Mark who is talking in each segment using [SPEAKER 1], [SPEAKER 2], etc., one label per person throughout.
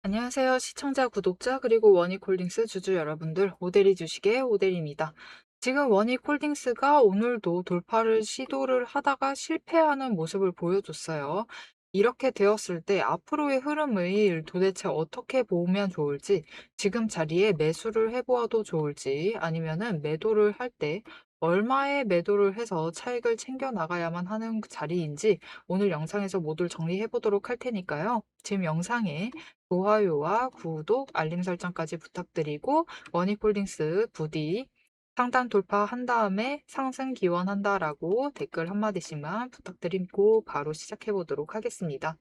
[SPEAKER 1] 안녕하세요. 시청자, 구독자, 그리고 원익홀딩스 주주 여러분들, 오데리 주식의 오데리입니다. 지금 원익홀딩스가 오늘도 돌파를 시도를 하다가 실패하는 모습을 보여줬어요. 이렇게 되었을 때 앞으로의 흐름을 도대체 어떻게 보면 좋을지, 지금 자리에 매수를 해보아도 좋을지, 아니면은 매도를 할 때 얼마에 매도를 해서 차익을 챙겨 나가야만 하는 자리인지 오늘 영상에서 모두 정리해 보도록 할 테니까요. 지금 영상에 좋아요와 구독, 알림 설정까지 부탁드리고 원익홀딩스 부디 상단 돌파한 다음에 상승 기원한다라고 댓글 한마디씩만 부탁드리고 바로 시작해 보도록 하겠습니다.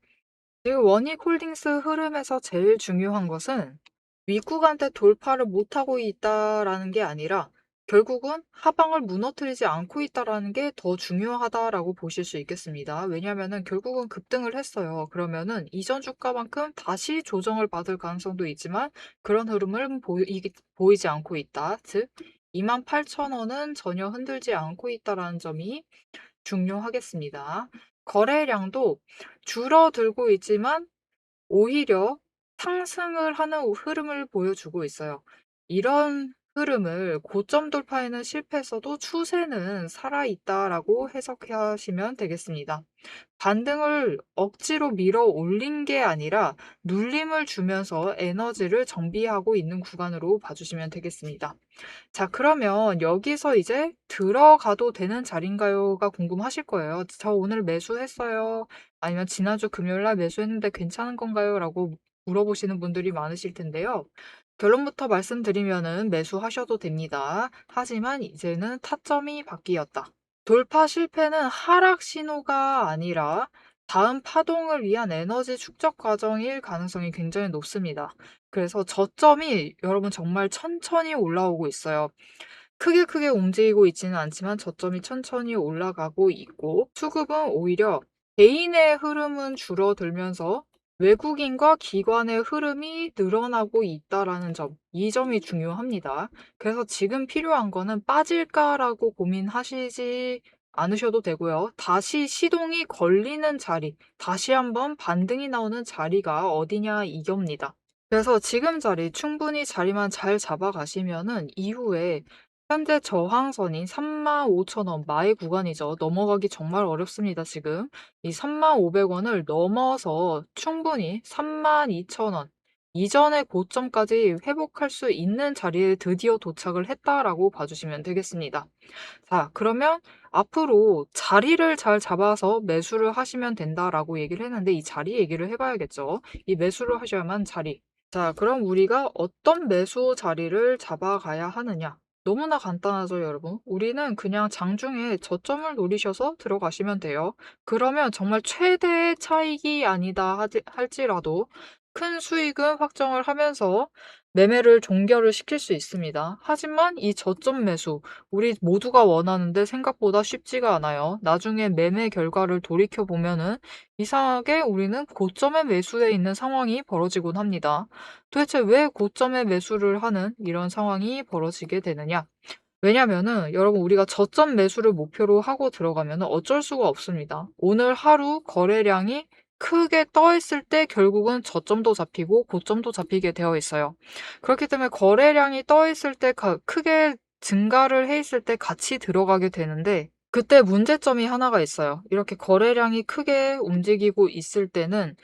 [SPEAKER 1] 지금 원익홀딩스 흐름에서 제일 중요한 것은 윗구간대 돌파를 못하고 있다라는 게 아니라 결국은 하방을 무너뜨리지 않고 있다라는 게 더 중요하다라고 보실 수 있겠습니다. 왜냐하면은 결국은 급등을 했어요. 그러면은 이전 주가만큼 다시 조정을 받을 가능성도 있지만 그런 흐름을 보이지 않고 있다. 즉 28,000원은 전혀 흔들지 않고 있다라는 점이 중요하겠습니다. 거래량도 줄어들고 있지만 오히려 상승을 하는 흐름을 보여주고 있어요. 이런 흐름을 고점 돌파에는 실패했어도 추세는 살아있다라고 해석하시면 되겠습니다. 반등을 억지로 밀어 올린 게 아니라 눌림을 주면서 에너지를 정비하고 있는 구간으로 봐주시면 되겠습니다. 자, 그러면 여기서 이제 들어가도 되는 자리인가요가 궁금하실 거예요. 저 오늘 매수했어요. 아니면 지난주 금요일 날 매수했는데 괜찮은 건가요? 라고 물어보시는 분들이 많으실 텐데요. 결론부터 말씀드리면은 매수하셔도 됩니다. 하지만 이제는 타점이 바뀌었다. 돌파 실패는 하락 신호가 아니라 다음 파동을 위한 에너지 축적 과정일 가능성이 굉장히 높습니다. 그래서 저점이 여러분 정말 천천히 올라오고 있어요. 크게 움직이고 있지는 않지만 저점이 천천히 올라가고 있고 수급은 오히려 개인의 흐름은 줄어들면서 외국인과 기관의 흐름이 늘어나고 있다라는 점, 이 점이 중요합니다. 그래서 지금 필요한 거는 빠질까라고 고민하시지 않으셔도 되고요. 다시 시동이 걸리는 자리, 다시 한번 반등이 나오는 자리가 어디냐 이겁니다. 그래서 지금 자리 충분히 자리만 잘 잡아가시면은 이후에 현재 저항선인 35,000원 마의 구간이죠. 넘어가기 정말 어렵습니다, 지금. 이 35,500원을 넘어서 충분히 32,000원 이전의 고점까지 회복할 수 있는 자리에 드디어 도착을 했다라고 봐주시면 되겠습니다. 자, 그러면 앞으로 자리를 잘 잡아서 매수를 하시면 된다라고 얘기를 했는데 이 자리 얘기를 해봐야겠죠. 이 매수를 하셔야만 자리. 자, 그럼 우리가 어떤 매수 자리를 잡아가야 하느냐? 너무나 간단하죠, 여러분. 우리는 그냥 장중에 저점을 노리셔서 들어가시면 돼요. 그러면 정말 최대의 차익이 아니다 할지라도 큰 수익은 확정을 하면서 매매를 종결을 시킬 수 있습니다. 하지만 이 저점 매수, 우리 모두가 원하는데 생각보다 쉽지가 않아요. 나중에 매매 결과를 돌이켜보면은 이상하게 우리는 고점에 매수해 있는 상황이 벌어지곤 합니다. 도대체 왜 고점에 매수를 하는 이런 상황이 벌어지게 되느냐? 왜냐면은 여러분 우리가 저점 매수를 목표로 하고 들어가면은 어쩔 수가 없습니다. 오늘 하루 거래량이 크게 떠 있을 때 결국은 저점도 잡히고 고점도 잡히게 되어 있어요. 그렇기 때문에 거래량이 떠 있을 때 크게 증가를 해 있을 때 같이 들어가게 되는데 그때 문제점이 하나가 있어요. 이렇게 거래량이 크게 움직이고 있을 때는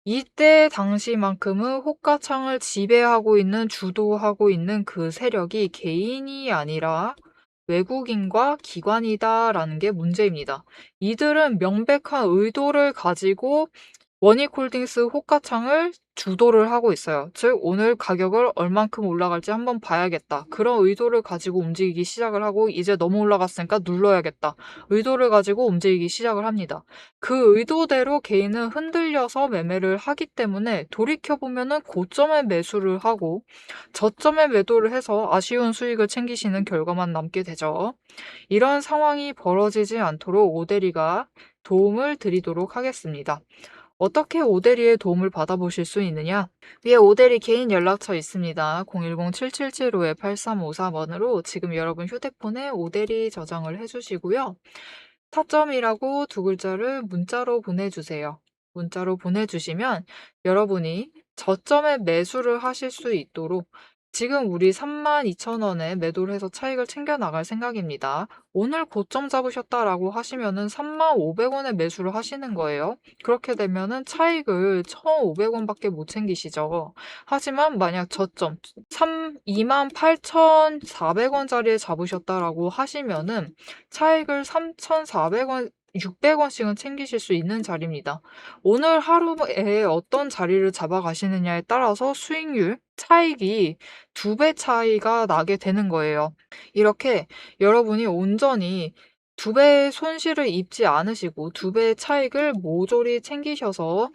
[SPEAKER 1] 이때 당시만큼은 호가창을 지배하고 있는, 주도하고 있는 그 세력이 개인이 아니라 외국인과 기관이다라는 게 문제입니다. 이들은 명백한 의도를 가지고 원익홀딩스 호가창을 주도를 하고 있어요. 즉 오늘 가격을 얼만큼 올라갈지 한번 봐야겠다. 그런 의도를 가지고 움직이기 시작을 하고 이제 너무 올라갔으니까 눌러야겠다. 의도를 가지고 움직이기 시작을 합니다. 그 의도대로 개인은 흔들려서 매매를 하기 때문에 돌이켜보면은 고점에 매수를 하고 저점에 매도를 해서 아쉬운 수익을 챙기시는 결과만 남게 되죠. 이런 상황이 벌어지지 않도록 오데리가 도움을 드리도록 하겠습니다. 어떻게 오데리의 도움을 받아보실 수 있느냐? 위에 오데리 개인 연락처 있습니다. 010-7755-8353번으로 지금 여러분 휴대폰에 오데리 저장을 해주시고요. 타점이라고 두 글자를 문자로 보내주세요. 문자로 보내주시면 여러분이 저점에 매수를 하실 수 있도록 지금 우리 32,000원에 매도를 해서 차익을 챙겨 나갈 생각입니다. 오늘 고점 잡으셨다라고 하시면은 35,500원에 매수를 하시는 거예요. 그렇게 되면은 차익을 1,500원밖에 못 챙기시죠. 하지만 만약 저점 28,400원짜리에 잡으셨다라고 하시면은 차익을 3,400원 600원씩은 챙기실 수 있는 자리입니다. 오늘 하루에 어떤 자리를 잡아가시느냐에 따라서 수익률 차익이 2배 차이가 나게 되는 거예요. 이렇게 여러분이 온전히 2배의 손실을 입지 않으시고 2배의 차익을 모조리 챙기셔서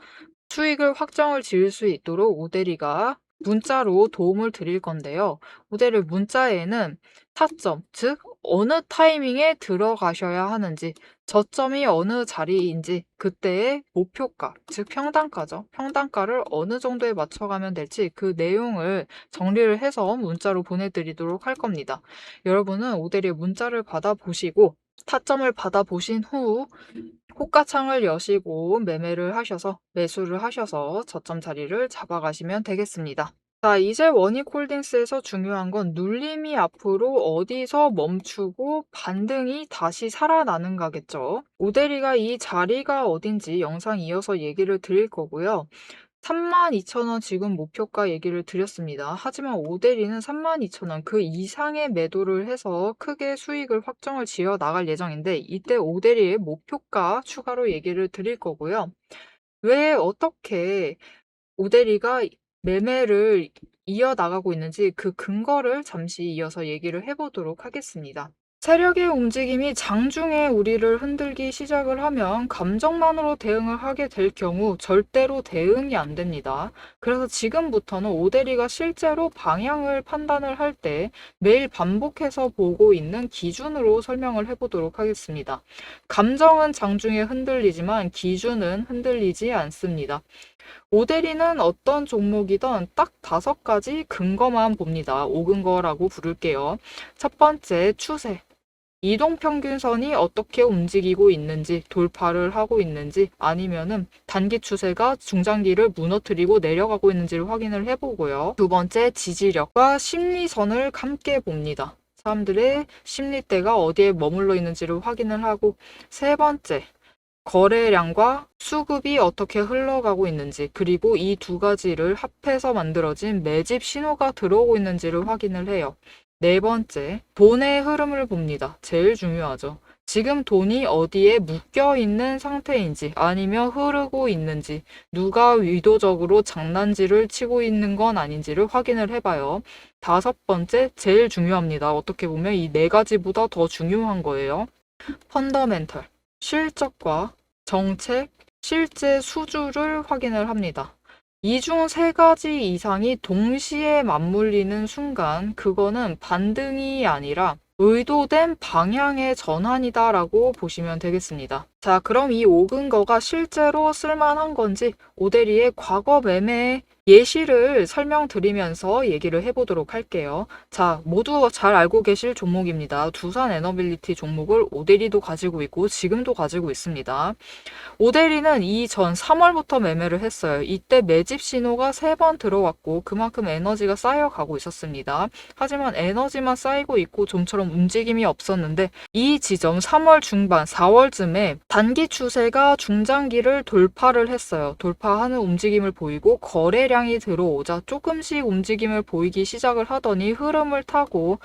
[SPEAKER 1] 수익을 확정을 지을 수 있도록 오대리가 문자로 도움을 드릴 건데요. 오대리 문자에는 타점, 즉 어느 타이밍에 들어가셔야 하는지, 저점이 어느 자리인지, 그때의 목표가, 즉 평단가죠. 평단가를 어느 정도에 맞춰가면 될지 그 내용을 정리를 해서 문자로 보내드리도록 할 겁니다. 여러분은 오대리의 문자를 받아보시고 타점을 받아보신 후 호가창을 여시고 매매를 하셔서 매수를 하셔서 저점 자리를 잡아가시면 되겠습니다. 자, 이제 원익홀딩스에서 중요한 건 눌림이 앞으로 어디서 멈추고 반등이 다시 살아나는가겠죠. 오대리가 이 자리가 어딘지 영상 이어서 얘기를 드릴 거고요. 32,000원 지금 목표가 얘기를 드렸습니다. 하지만 오대리는 32,000원 그 이상의 매도를 해서 크게 수익을 확정을 지어 나갈 예정인데 이때 오대리의 목표가 추가로 얘기를 드릴 거고요. 왜 어떻게 오대리가 매매를 이어나가고 있는지 그 근거를 잠시 이어서 얘기를 해보도록 하겠습니다. 세력의 움직임이 장중에 우리를 흔들기 시작을 하면 감정만으로 대응을 하게 될 경우 절대로 대응이 안 됩니다. 그래서 지금부터는 오대리가 실제로 방향을 판단을 할 때 매일 반복해서 보고 있는 기준으로 설명을 해보도록 하겠습니다. 감정은 장중에 흔들리지만 기준은 흔들리지 않습니다. 오대리는 어떤 종목이든 딱 5가지 근거만 봅니다. 5근거라고 부를게요. 첫 번째, 추세. 이동평균선이 어떻게 움직이고 있는지, 돌파를 하고 있는지, 아니면은 단기 추세가 중장기를 무너뜨리고 내려가고 있는지를 확인을 해보고요. 두 번째, 지지력과 심리선을 함께 봅니다. 사람들의 심리대가 어디에 머물러 있는지를 확인을 하고, 세 번째, 거래량과 수급이 어떻게 흘러가고 있는지, 그리고 이 2가지를 합해서 만들어진 매집 신호가 들어오고 있는지를 확인을 해요. 네 번째, 돈의 흐름을 봅니다. 제일 중요하죠. 지금 돈이 어디에 묶여 있는 상태인지 아니면 흐르고 있는지, 누가 의도적으로 장난질을 치고 있는 건 아닌지를 확인을 해봐요. 다섯 번째, 제일 중요합니다. 어떻게 보면 이 4가지보다 더 중요한 거예요. 펀더멘털, 실적과 정책, 실제 수주를 확인을 합니다. 이 중 3가지 이상이 동시에 맞물리는 순간 그거는 반등이 아니라 의도된 방향의 전환이다라고 보시면 되겠습니다. 자, 그럼 이 5근거가 실제로 쓸만한 건지 오대리의 과거 매매 예시를 설명드리면서 얘기를 해보도록 할게요. 자, 모두 잘 알고 계실 종목입니다. 두산 에너빌리티 종목을 오대리도 가지고 있고 지금도 가지고 있습니다. 오대리는 이전 3월부터 매매를 했어요. 이때 매집 신호가 3번 들어왔고 그만큼 에너지가 쌓여가고 있었습니다. 하지만 에너지만 쌓이고 있고 좀처럼 움직임이 없었는데 이 지점 3월 중반 4월쯤에 단기 추세가 중장기를 돌파를 했어요. 돌파하는 움직임을 보이고 거래량이 들어오자 조금씩 움직임을 보이기 시작을 하더니 흐름을 타고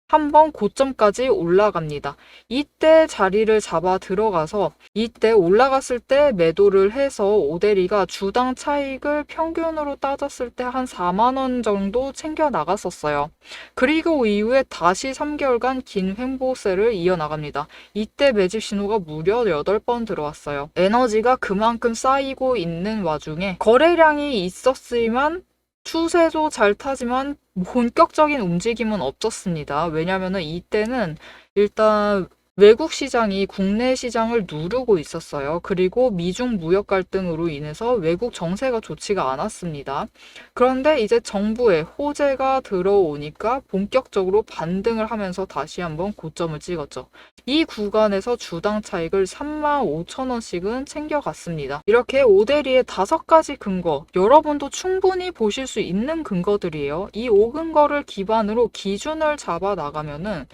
[SPEAKER 1] 한번 고점까지 올라갑니다. 이때 자리를 잡아 들어가서 이때 올라갔을 때 매도를 해서 오대리가 주당 차익을 평균으로 따졌을 때 한 4만 원 정도 챙겨 나갔었어요. 그리고 이후에 다시 3개월간 긴 횡보세를 이어나갑니다. 이때 매집 신호가 무려 8번 들어왔어요. 에너지가 그만큼 쌓이고 있는 와중에 거래량이 있었지만 추세도 잘 타지만 본격적인 움직임은 없었습니다. 왜냐면은 이때는 일단 외국 시장이 국내 시장을 누르고 있었어요. 그리고 미중 무역 갈등으로 인해서 외국 정세가 좋지가 않았습니다. 그런데 이제 정부의 호재가 들어오니까 본격적으로 반등을 하면서 다시 한번 고점을 찍었죠. 이 구간에서 주당 차익을 35,000원씩은 챙겨갔습니다. 이렇게 오데리의 5가지 근거, 여러분도 충분히 보실 수 있는 근거들이에요. 이 5근거를 기반으로 기준을 잡아 나가면은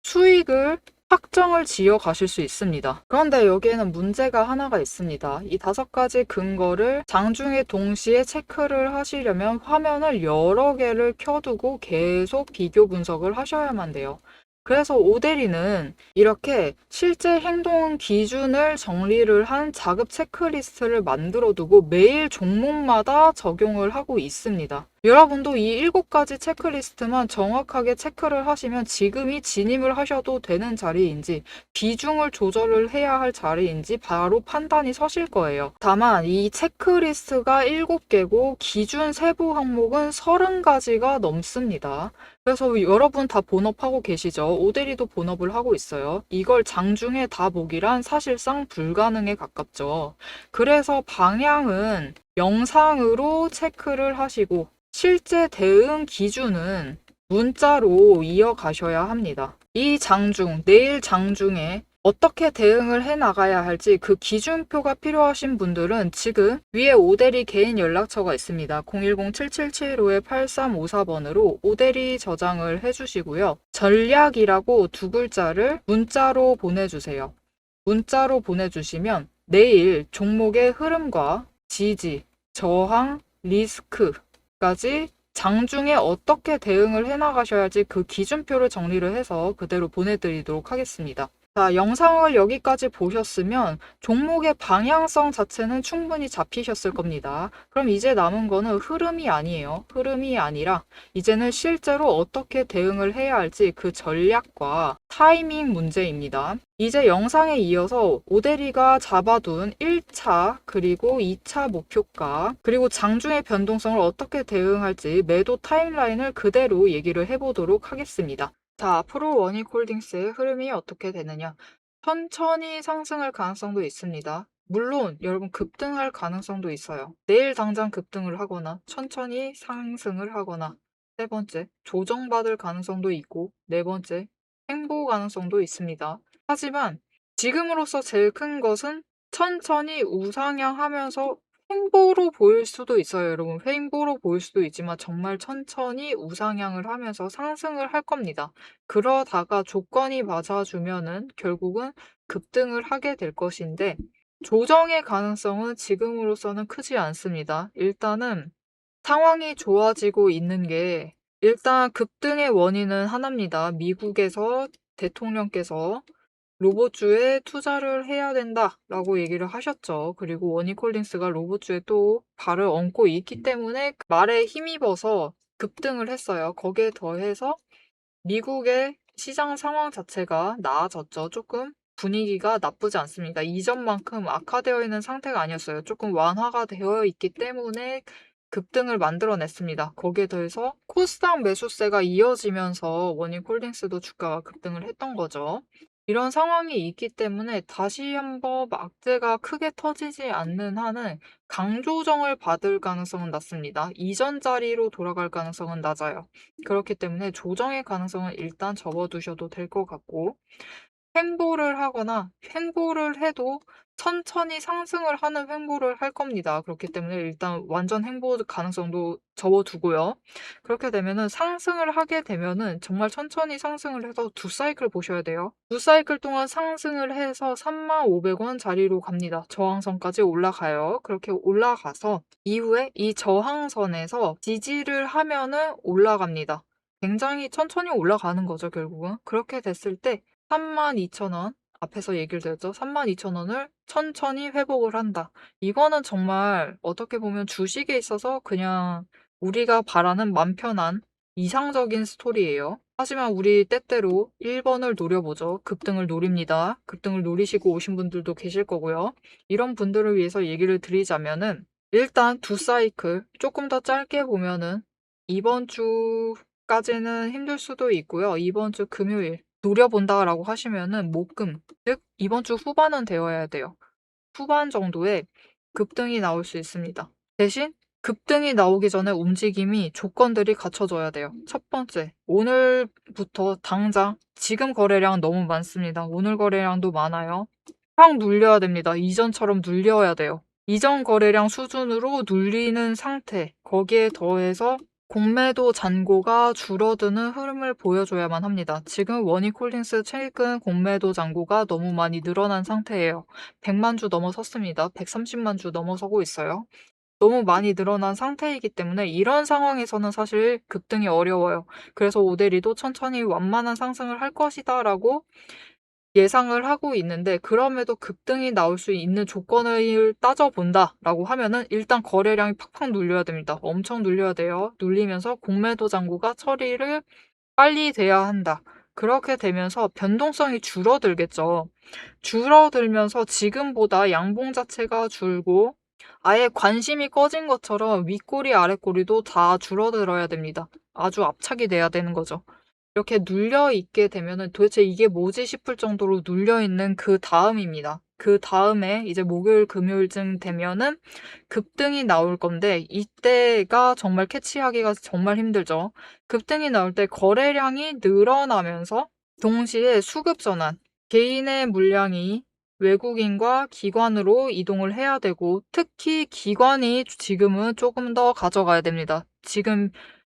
[SPEAKER 1] 수익을 확정을 지어 가실 수 있습니다. 그런데 여기에는 문제가 하나가 있습니다. 이 5가지 근거를 장중에 동시에 체크를 하시려면 화면을 여러 개를 켜두고 계속 비교 분석을 하셔야만 돼요. 그래서 오데리는 이렇게 실제 행동 기준을 정리를 한 자급 체크리스트를 만들어 두고 매일 종목마다 적용을 하고 있습니다. 여러분도 이 7가지 체크리스트만 정확하게 체크를 하시면 지금이 진입을 하셔도 되는 자리인지 비중을 조절을 해야 할 자리인지 바로 판단이 서실 거예요. 다만 이 체크리스트가 7개고 기준 세부 항목은 30가지가 넘습니다. 그래서 여러분 다 본업하고 계시죠? 오데리도 본업을 하고 있어요. 이걸 장중에 다 보기란 사실상 불가능에 가깝죠. 그래서 방향은 영상으로 체크를 하시고 실제 대응 기준은 문자로 이어가셔야 합니다. 이 장중, 내일 장중에 어떻게 대응을 해 나가야 할지 그 기준표가 필요하신 분들은 지금 위에 오데리 개인 연락처가 있습니다. 010-7775-8354번으로 오데리 저장을 해주시고요. 전략이라고 2글자를 문자로 보내주세요. 문자로 보내주시면 내일 종목의 흐름과 지지, 저항, 리스크 까지 장중에 어떻게 대응을 해나가셔야 할지 그 기준표를 정리를 해서 그대로 보내드리도록 하겠습니다. 자, 영상을 여기까지 보셨으면 종목의 방향성 자체는 충분히 잡히셨을 겁니다. 그럼 이제 남은 거는 흐름이 아니에요. 흐름이 아니라 이제는 실제로 어떻게 대응을 해야 할지 그 전략과 타이밍 문제입니다. 이제 영상에 이어서 오데리가 잡아둔 1차 그리고 2차 목표가 그리고 장중의 변동성을 어떻게 대응할지 매도 타임라인을 그대로 얘기를 해보도록 하겠습니다. 자, 앞으로 원익홀딩스의 흐름이 어떻게 되느냐. 천천히 상승할 가능성도 있습니다. 물론 여러분 급등할 가능성도 있어요. 내일 당장 급등을 하거나 천천히 상승을 하거나 세 번째, 조정받을 가능성도 있고 네 번째, 횡보 가능성도 있습니다. 하지만 지금으로서 제일 큰 것은 천천히 우상향하면서 횡보로 보일 수도 있어요, 여러분. 횡보로 보일 수도 있지만 정말 천천히 우상향을 하면서 상승을 할 겁니다. 그러다가 조건이 맞아주면은 결국은 급등을 하게 될 것인데 조정의 가능성은 지금으로서는 크지 않습니다. 일단은 상황이 좋아지고 있는 게 일단 급등의 원인은 하나입니다. 미국에서 대통령께서 로봇주에 투자를 해야 된다라고 얘기를 하셨죠. 그리고 원익홀딩스가 로봇주에 또 발을 얹고 있기 때문에 그 말에 힘입어서 급등을 했어요. 거기에 더해서 미국의 시장 상황 자체가 나아졌죠. 조금 분위기가 나쁘지 않습니다. 이전만큼 악화되어 있는 상태가 아니었어요. 조금 완화가 되어 있기 때문에 급등을 만들어냈습니다. 거기에 더해서 코스닥 매수세가 이어지면서 원익홀딩스도 주가가 급등을 했던 거죠. 이런 상황이 있기 때문에 다시 한번 악재가 크게 터지지 않는 한은 강조정을 받을 가능성은 낮습니다. 이전 자리로 돌아갈 가능성은 낮아요. 그렇기 때문에 조정의 가능성은 일단 접어두셔도 될 것 같고 횡보를 하거나 횡보를 해도 천천히 상승을 하는 횡보를 할 겁니다. 그렇기 때문에 일단 완전 횡보 가능성도 접어두고요. 그렇게 되면은 상승을 하게 되면은 정말 천천히 상승을 해서 2사이클 보셔야 돼요. 2사이클 동안 상승을 해서 35,000원 자리로 갑니다. 저항선까지 올라가요. 그렇게 올라가서 이후에 이 저항선에서 지지를 하면은 올라갑니다. 굉장히 천천히 올라가는 거죠, 결국은. 그렇게 됐을 때 32,000원 앞에서 얘기를 드렸죠. 32,000원을 천천히 회복을 한다. 이거는 정말 어떻게 보면 주식에 있어서 그냥 우리가 바라는 맘 편한 이상적인 스토리예요. 하지만 우리 때때로 1번을 노려보죠. 급등을 노립니다. 급등을 노리시고 오신 분들도 계실 거고요. 이런 분들을 위해서 얘기를 드리자면은 일단 2사이클 조금 더 짧게 보면은 이번 주까지는 힘들 수도 있고요. 이번 주 금요일 노려본다라고 하시면은 목금, 즉 이번 주 후반은 되어야 돼요. 후반 정도에 급등이 나올 수 있습니다. 대신 급등이 나오기 전에 움직임이 조건들이 갖춰져야 돼요. 첫 번째, 오늘부터 당장 지금 거래량 너무 많습니다. 오늘 거래량도 많아요. 확 눌려야 됩니다. 이전처럼 눌려야 돼요. 이전 거래량 수준으로 눌리는 상태, 거기에 더해서 공매도 잔고가 줄어드는 흐름을 보여줘야만 합니다. 지금 원익홀딩스 최근 공매도 잔고가 너무 많이 늘어난 상태예요. 100만 주 넘어섰습니다. 130만 주 넘어서고 있어요. 너무 많이 늘어난 상태이기 때문에 이런 상황에서는 사실 급등이 어려워요. 그래서 오데리도 천천히 완만한 상승을 할 것이다 라고 예상을 하고 있는데, 그럼에도 급등이 나올 수 있는 조건을 따져본다라고 하면은 일단 거래량이 팍팍 눌려야 됩니다. 엄청 눌려야 돼요. 눌리면서 공매도 잔고가 처리를 빨리 돼야 한다. 그렇게 되면서 변동성이 줄어들겠죠. 줄어들면서 지금보다 양봉 자체가 줄고 아예 관심이 꺼진 것처럼 윗꼬리 아랫꼬리도 다 줄어들어야 됩니다. 아주 압착이 돼야 되는 거죠. 이렇게 눌려 있게 되면은 도대체 이게 뭐지 싶을 정도로 눌려 있는 그 다음입니다. 그 다음에 이제 목요일, 금요일쯤 되면은 급등이 나올 건데, 이때가 정말 캐치하기가 정말 힘들죠. 급등이 나올 때 거래량이 늘어나면서 동시에 수급 전환, 개인의 물량이 외국인과 기관으로 이동을 해야 되고, 특히 기관이 지금은 조금 더 가져가야 됩니다. 지금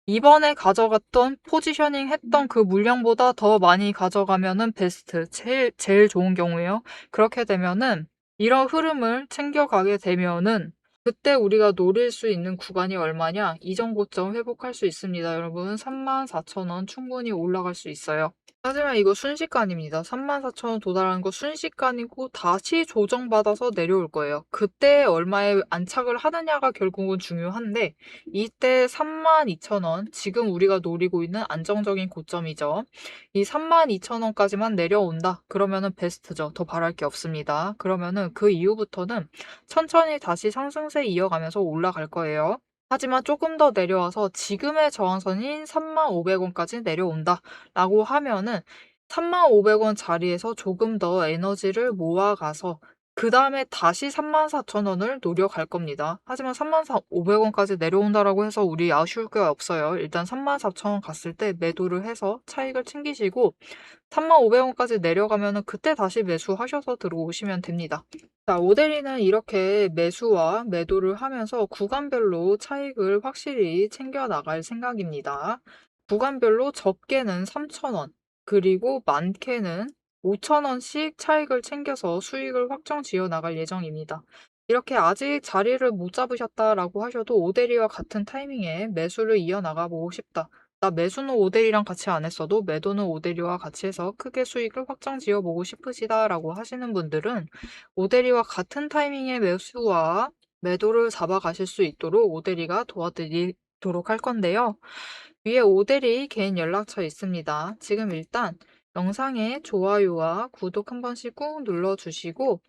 [SPEAKER 1] 이번에 가져갔던 포지셔닝 했던 그 물량보다 더 많이 가져가면은 베스트, 제일 좋은 경우예요. 그렇게 되면은 이런 흐름을 챙겨가게 되면은 그때 우리가 노릴 수 있는 구간이 얼마냐? 이전 고점 회복할 수 있습니다. 여러분, 34,000원 충분히 올라갈 수 있어요. 하지만 이거 순식간입니다. 34,000원 도달하는 거 순식간이고 다시 조정받아서 내려올 거예요. 그때 얼마에 안착을 하느냐가 결국은 중요한데, 이때 32,000원, 지금 우리가 노리고 있는 안정적인 고점이죠. 이 32,000원까지만 내려온다. 그러면은 베스트죠. 더 바랄 게 없습니다. 그러면은 그 이후부터는 천천히 다시 상승세 이어가면서 올라갈 거예요. 하지만 조금 더 내려와서 지금의 저항선인 35,000원까지 내려온다 라고 하면은 35,000원 자리에서 조금 더 에너지를 모아가서 그 다음에 다시 34,000원을 노려갈 겁니다. 하지만 34,500원까지 내려온다라고 해서 우리 아쉬울 게 없어요. 일단 34,000원 갔을 때 매도를 해서 차익을 챙기시고 35,000원까지 내려가면은 그때 다시 매수하셔서 들어오시면 됩니다. 자, 오데리는 이렇게 매수와 매도를 하면서 구간별로 차익을 확실히 챙겨 나갈 생각입니다. 구간별로 적게는 3,000원, 그리고 많게는 5,000원씩 차익을 챙겨서 수익을 확정 지어 나갈 예정입니다. 이렇게 아직 자리를 못 잡으셨다라고 하셔도 오데리와 같은 타이밍에 매수를 이어나가 보고 싶다. 나 매수는 오데리랑 같이 안 했어도 매도는 오데리와 같이 해서 크게 수익을 확정 지어보고 싶으시다라고 하시는 분들은 오데리와 같은 타이밍에 매수와 매도를 잡아가실 수 있도록 오데리가 도와드리도록 할 건데요. 위에 오데리 개인 연락처 있습니다. 지금 일단 영상에 좋아요와 구독 한 번씩 꾹 눌러주시고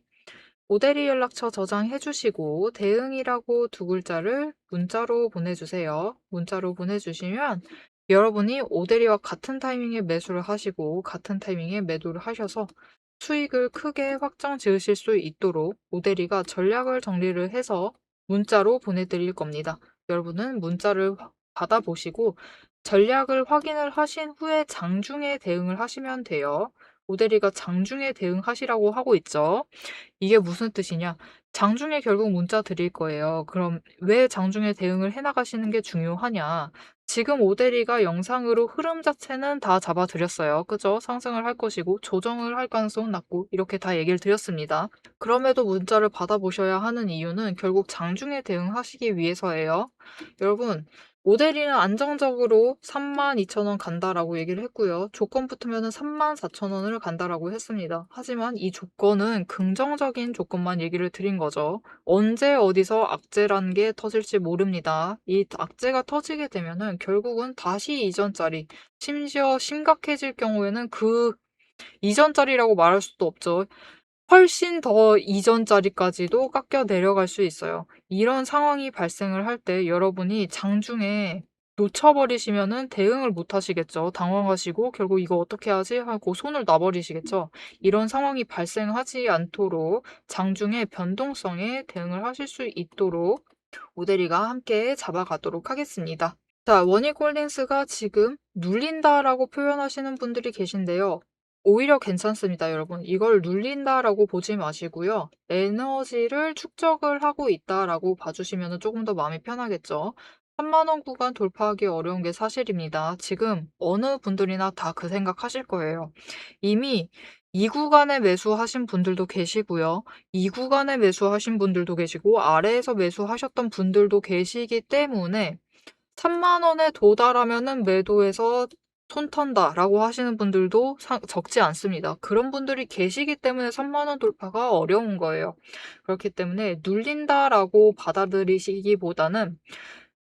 [SPEAKER 1] 오데리 연락처 저장해주시고 대응이라고 두 글자를 문자로 보내주세요. 문자로 보내주시면 여러분이 오데리와 같은 타이밍에 매수를 하시고 같은 타이밍에 매도를 하셔서 수익을 크게 확정 지으실 수 있도록 오데리가 전략을 정리를 해서 문자로 보내드릴 겁니다. 여러분은 문자를 받아보시고 전략을 확인을 하신 후에 장중에 대응을 하시면 돼요. 오데리가 장중에 대응하시라고 하고 있죠. 이게 무슨 뜻이냐? 장중에 결국 문자 드릴 거예요. 그럼 왜 장중에 대응을 해나가시는 게 중요하냐? 지금 오데리가 영상으로 흐름 자체는 다 잡아드렸어요. 그죠? 상승을 할 것이고 조정을 할 가능성은 낮고 이렇게 다 얘기를 드렸습니다. 그럼에도 문자를 받아보셔야 하는 이유는 결국 장중에 대응하시기 위해서예요. 여러분, 오데리는 안정적으로 32,000원 간다라고 얘기를 했고요. 조건 붙으면 34,000원을 간다라고 했습니다. 하지만 이 조건은 긍정적인 조건만 얘기를 드린 거죠. 언제 어디서 악재라는 게 터질지 모릅니다. 이 악재가 터지게 되면은 결국은 다시 이전 자리, 심지어 심각해질 경우에는 그 이전 자리라고 말할 수도 없죠. 훨씬 더 이전 자리까지도 깎여 내려갈 수 있어요. 이런 상황이 발생을 할 때 여러분이 장중에 놓쳐버리시면은 대응을 못 하시겠죠. 당황하시고 결국 '이거 어떻게 하지?' 하고 손을 놔 버리시겠죠. 이런 상황이 발생하지 않도록 장중에 변동성에 대응을 하실 수 있도록 오대리가 함께 잡아가도록 하겠습니다. 자, 원익홀딩스가 지금 눌린다라고 표현하시는 분들이 계신데요. 오히려 괜찮습니다, 여러분. 이걸 눌린다라고 보지 마시고요. 에너지를 축적을 하고 있다라고 봐주시면 조금 더 마음이 편하겠죠. 3만 원 구간 돌파하기 어려운 게 사실입니다. 지금 어느 분들이나 다 그 생각하실 거예요. 이미 이 구간에 매수하신 분들도 계시고요. 이 구간에 매수하신 분들도 계시고 아래에서 매수하셨던 분들도 계시기 때문에 3만 원에 도달하면은 매도해서 손 턴다라고 하시는 분들도 적지 않습니다. 그런 분들이 계시기 때문에 3만 원 돌파가 어려운 거예요. 그렇기 때문에 눌린다라고 받아들이시기보다는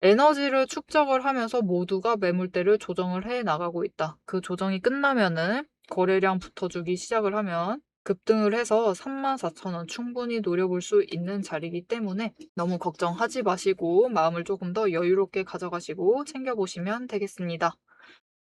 [SPEAKER 1] 에너지를 축적을 하면서 모두가 매물대를 조정을 해 나가고 있다. 그 조정이 끝나면은 거래량 붙어주기 시작을 하면 급등을 해서 34,000원 충분히 노려볼 수 있는 자리이기 때문에 너무 걱정하지 마시고 마음을 조금 더 여유롭게 가져가시고 챙겨보시면 되겠습니다.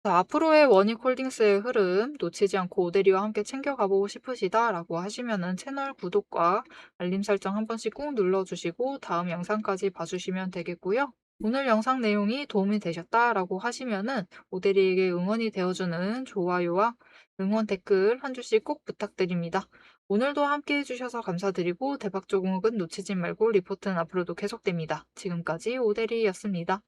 [SPEAKER 1] 자, 앞으로의 원익홀딩스의 흐름 놓치지 않고 오대리와 함께 챙겨가보고 싶으시다라고 하시면은 채널 구독과 알림 설정 한 번씩 꾹 눌러주시고 다음 영상까지 봐주시면 되겠고요. 오늘 영상 내용이 도움이 되셨다라고 하시면은 오대리에게 응원이 되어주는 좋아요와 응원 댓글 한 줄씩 꼭 부탁드립니다. 오늘도 함께 해주셔서 감사드리고 대박 조공은 놓치지 말고 리포트는 앞으로도 계속됩니다. 지금까지 오대리였습니다.